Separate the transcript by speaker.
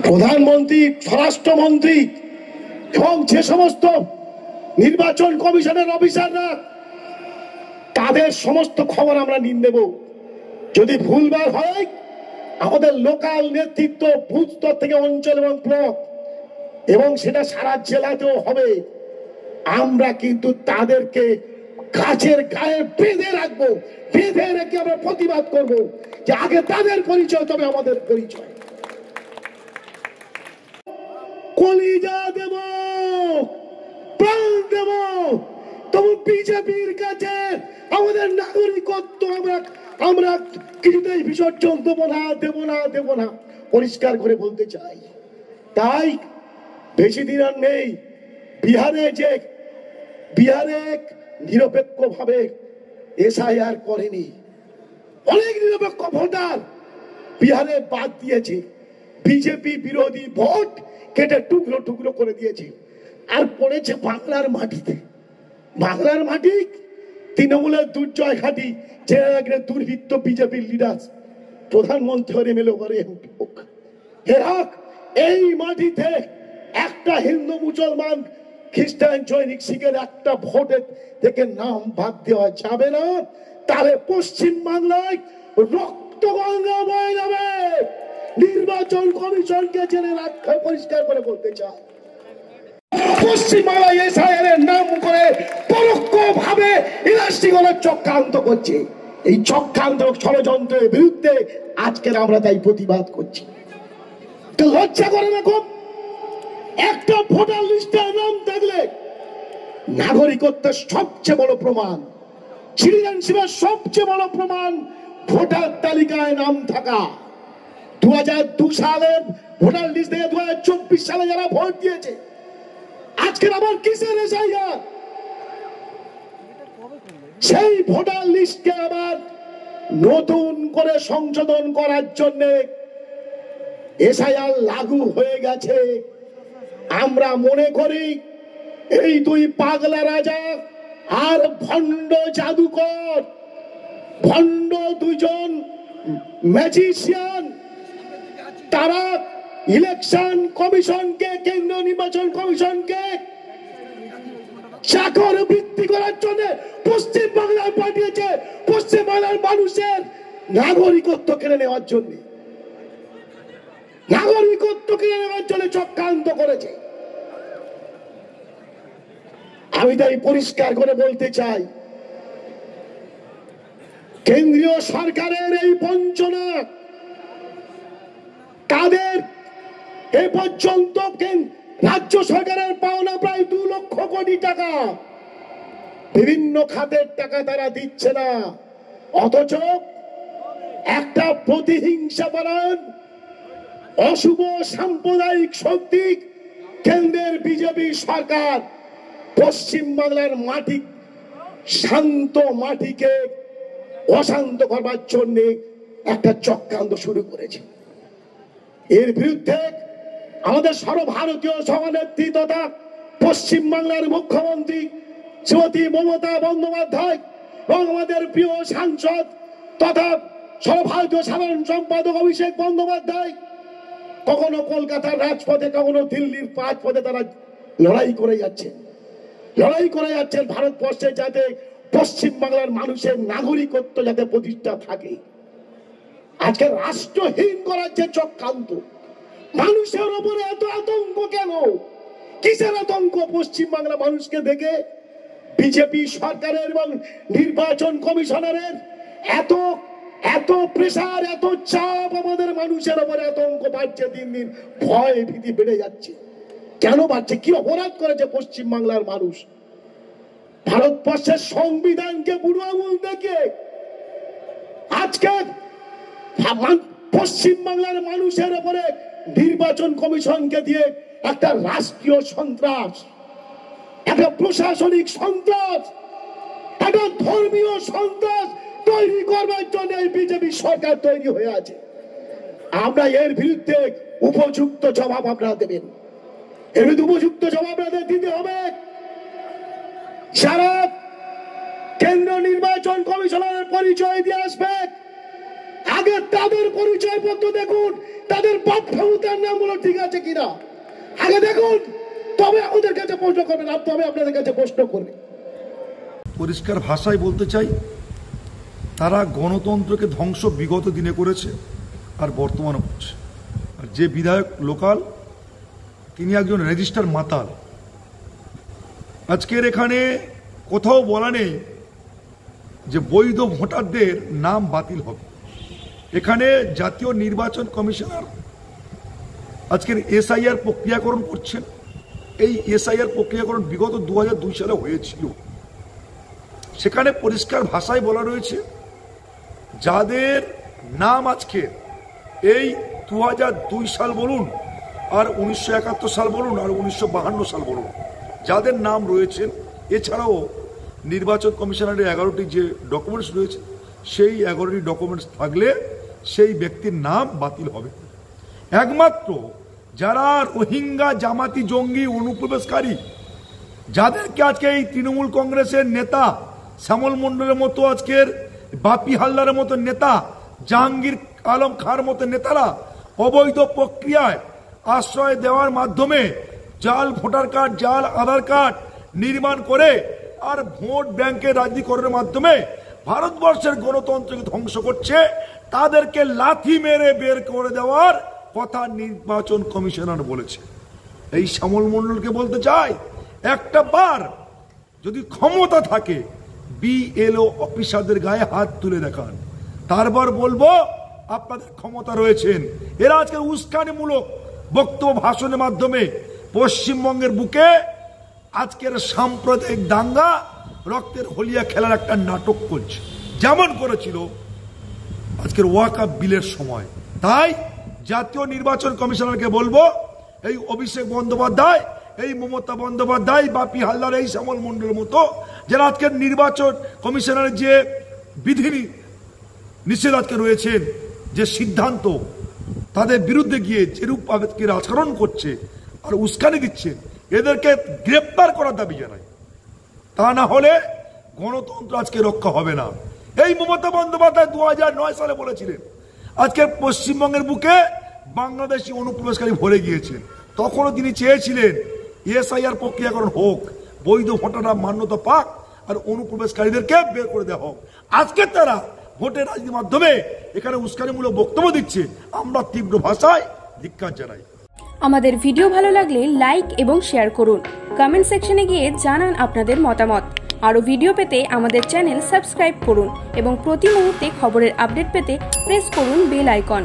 Speaker 1: প্রধানমন্ত্রী, স্বরাষ্ট্রমন্ত্রী এবং যে সমস্ত নির্বাচন কমিশনের অফিসাররা, তাদের সমস্ত খবর আমরা নিয়ে নেব। যদি ভুলভাল হয়, আমাদের লোকাল নেতৃত্ব বুথ স্তর থেকে অঞ্চল এবং ব্লক এবং সেটা সারা জেলাতেও হবে, আমরা কিন্তু তাদেরকে গাছের গায়ে বেঁধে রাখবো, বেঁধে রেখে আমরা প্রতিবাদ করব যে আগে তাদের পরিচয়, তবে আমাদের পরিচয়। কলিজা দেব, প্রাণ দেব, তবু বিজেপির কাছে আমাদের নাগরিকত্ব আমরা কিছুতেই বিসর্জন দেবো না, দেবো না, দেবো না, পরিষ্কার করে বলতে চাই। তাই বেশি দিন আর নেই। বিহারে নিরপেক্ষ ভাবে এসআইআর করেনি, অনেক নিরপেক্ষ ভোটার বিহারে বাদ দিয়েছে, বিজেপি বিরোধী ভোট কেটে টুকরো টুকরো করে দিয়েছে। আর পড়েছে বাংলার মাটিতে। বাংলার মাটি তৃণমূলের দুর্জয় ঘাটি, যে দুর্বৃত্ত বিজেপির লিডার প্রধানমন্ত্রী হয়ে এমএলএ করে এমপি হোক, এই মাটিতে একটা হিন্দু, মুসলমান, খ্রিস্টান, জৈনিক, শিখের একটা ভোটের থেকে নাম বাদ দেওয়া যাবে না। তাহলে পশ্চিম বাংলায় রক্ত গঙ্গা বয়ে যাবে। নির্বাচন কমিশনকে জেনে রাখতে পরিষ্কার করে বলতে চাই, পশ্চিম বাংলায় এসআইআর এর নাম করে পরোক্ষ ভাবে ইলাস্টিকলের চক্রান্ত করছে। এই চক্রান্ত ষড়যন্ত্রের বিরুদ্ধে আজকের আমরা তাই প্রতিবাদ করছি। তো লজ্জা করে না খুব? একটা ভোটার লিস্টের নাম থাকলে নাগরিকত্বের সবচেয়ে বড় প্রমাণ, সিটিজেনশিপের সবচেয়ে বড় প্রমাণ ভোটার তালিকায় নাম থাকা। 2002 সালের ভোটার লিস্ট থেকে 2024 সালে যারা ভোট দিয়েছে, আজকের আবার কিসের এসআইআর? সেই ভোটার লিস্টকে আবার নতুন করে সংশোধন করার জন্য এসআইআর লাগু হয়ে গেছে। আমরা মনে করি এই দুই পাগলা রাজা আর ভণ্ড জাদুকর, ভণ্ড দুজন ম্যাজিশিয়ান, তারা ইলেকশন কমিশনকে, কেন্দ্রীয় নির্বাচন কমিশনকে চাকর বৃত্তি করার জন্য পশ্চিম বাংলায় পাঠিয়েছে, পশ্চিম বাংলার মানুষের নাগরিকত্ব কেড়ে নেওয়ার জন্য, নাগরিকত্ব কেড়ে নেওয়ার জন্য চক্রান্ত করেছে। আমি তাই পরিষ্কার করে বলতে চাই, কেন্দ্রীয় সরকারের এই বঞ্চনা, তাদের এ পর্যন্ত রাজ্য সরকারের পাওনা প্রায় 2 লক্ষ কোটি টাকা, বিভিন্ন খাতের টাকা তারা দিচ্ছে না। অথচ একটা প্রতিহিংসাপরায়ণ অশুভ সাম্প্রদায়িক শক্তি কেন্দ্রের বিজেপি সরকার পশ্চিম বাংলার মাটি, শান্ত মাটিকে অশান্ত করবার জন্য একটা চক্রান্ত শুরু করেছে। এর বিরুদ্ধে আমাদের সর্বভারতীয় সভানেত্রী তথা পশ্চিম বাংলার মুখ্যমন্ত্রী শ্রীমতী মমতা বন্দ্যোপাধ্যায় এবং আমাদের প্রিয় সাংসদ তথা সর্বভারতীয় সাধারণ সম্পাদক অভিষেক বন্দ্যোপাধ্যায় কখনো কলকাতার রাজপথে, কখনো দিল্লির রাজপথে তারা লড়াই করে যাচ্ছেন ভারতবর্ষে যাতে পশ্চিম বাংলার মানুষের নাগরিকত্ব যাতে প্রতিষ্ঠা থাকে। আজকে রাষ্ট্রহীন করার যে চক্রান্ত, মানুষের উপরে এত আতঙ্ক কেন? কিসের আতঙ্ক? পশ্চিম বাংলা মানুষকে দেখে বিজেপি সরকারের এবং নির্বাচন কমিশনারের এত এত প্রেসার, এত চাপ আমাদের মানুষের উপরে আতঙ্ক বাড়ছে, দিন দিন ভয় ভীতি বেড়ে যাচ্ছে। কেন বাড়ছে? কি অপরাধ করেছে পশ্চিম বাংলার মানুষ? ভারতবর্ষের সংবিধানকে বুড়ো আঙুল দেখে আজকে পশ্চিম বাংলার মানুষের উপরে নির্বাচন কমিশনকে দিয়ে একটা রাষ্ট্রীয় সন্ত্রাস, একটা প্রশাসনিক সন্ত্রাস, একটা ধর্মীয় সন্ত্রাস তৈরি করবার জন্য বিজেপি সরকার তৈরি হয়ে আছে। আমরা এর বিরুদ্ধে উপযুক্ত জবাব আপনারা দেবেন, এর বিরুদ্ধে উপযুক্ত জবাব আপনাদের দিতে হবে। সারা কেন্দ্র নির্বাচন কমিশনের পরিচয় দিয়ে আসবে, আগে তাদের পরিচয়পত্র দেখুন, তাদের বাপ ঠাকুরদার নামগুলো ঠিক আছে কিনা আগে দেখুন, তবে আমাদের কাছে প্রশ্ন করবেন, তবে আপনাদের কাছে প্রশ্ন করবেন।
Speaker 2: পরিষ্কার ভাষায় বলতে চাই, তারা গণতন্ত্রকে ধ্বংস বিগত দিনে করেছে আর বর্তমানও করছে। আর যে বিধায়ক লোকাল, তিনি একজন রেজিস্টার মাতাল। আজকের এখানে কোথাও বলা নেই যে বৈধ ভোটারদের নাম বাতিল হবে। এখানে জাতীয় নির্বাচন কমিশনার আজকের এসআইআর প্রক্রিয়াকরণ করছেন। এই এসআইআর প্রক্রিয়াকরণ বিগত 2002 সালে হয়েছিল। সেখানে পরিষ্কার ভাষায় বলা রয়েছে, যাদের নাম আজকে এই 2002 সাল বলুন আর 1971 সাল বলুন আর 1952 সাল বলুন, যাদের নাম রয়েছেন, এছাড়াও নির্বাচন কমিশনারের 11টি যে ডকুমেন্টস রয়েছে, সেই 11টি ডকুমেন্টস থাকলে সেই ব্যক্তির নাম বাতিল হবে। একমাত্র যারা রোহিঙ্গা জামাতি জঙ্গি অনুপ্রবেশকারী, যাদেরকে আজকে এই তৃণমূল কংগ্রেসের নেতা শ্যামল মণ্ডলের মতো, আজকের বাপি হালদারের মতো নেতা, জাহাঙ্গীর আলম খাঁর মতো নেতারা অবৈধ প্রক্রিয়ায় আশ্রয় দেওয়ার মাধ্যমে জাল ভোটার কার্ড, জাল আধার কার্ড নির্মাণ করে আর ভোট ব্যাংকের রাজনীতিকরণের মাধ্যমে ভারতবর্ষের গণতন্ত্রকে ধ্বংস করছে, তাদেরকে লাথি মেরে বের করে দেওয়ার কথা নির্বাচন কমিশনার বলেছে। এই শ্যামল মণ্ডলকে বলতে চাই, একটা বার যদি ক্ষমতা থাকে বিএলও অফিসারদের গায়ে হাত তুলে দেখান, তারপর বলবো আপনাদের ক্ষমতা রয়েছেন। এরা আজকে উস্কানিমূলক বক্তব্য ভাষণের মাধ্যমে পশ্চিমবঙ্গের বুকে আজকের সাম্প্রদায়িক দাঙ্গা, রক্তের হোলিয়া খেলার একটা নাটক করছে, যেমন করেছিল আজকের ওয়াকআপ বিলের সময়। তাই জাতীয় নির্বাচন কমিশনারকে বলবো, এই অভিষেক বন্দ্যোপাধ্যায়, এই মমতা বন্দ্যোপাধ্যায়, বাপি হালদার, এই শ্যামল মণ্ডলের মতো যারা আজকের নির্বাচন কমিশনারের যে বিধি নিষেধ আজকে রয়েছেন, যে সিদ্ধান্ত, তাদের বিরুদ্ধে গিয়ে যেরূপ আচরণ করছে আর উস্কানি দিচ্ছে, এদেরকে গ্রেপ্তার করার দাবি জানাই। তা না হলে গণতন্ত্র আজকে রক্ষা হবে না। এই মমতা বন্দ্যোপাধ্যায় 2009 সালে বলেছিলেন আজকের পশ্চিমবঙ্গের বুকে বাংলাদেশি অনুপ্রবেশকারী ভরে গিয়েছেন। তখনও তিনি চেয়েছিলেন এসআইআর প্রক্রিয়াকরণ হোক, বৈধ ভোটাররা মান্যতা পাক আর অনুপ্রবেশকারীদেরকে বের করে দেওয়া হোক। আজকে তারা ভোটের রাজনীতির মাধ্যমে এখানে উস্কানিমূলক বক্তব্য দিচ্ছে, আমরা তীব্র ভাষায় ধিক্কার জানাই।
Speaker 3: আমাদের ভিডিও ভালো লাগলে লাইক এবং শেয়ার করুন। কমেন্ট সেকশনে গিয়ে জানান আপনাদের মতামত। আরও ভিডিও পেতে আমাদের চ্যানেল সাবস্ক্রাইব করুন এবং প্রতি মুহূর্তে খবরের আপডেট পেতে প্রেস করুন বেল আইকন।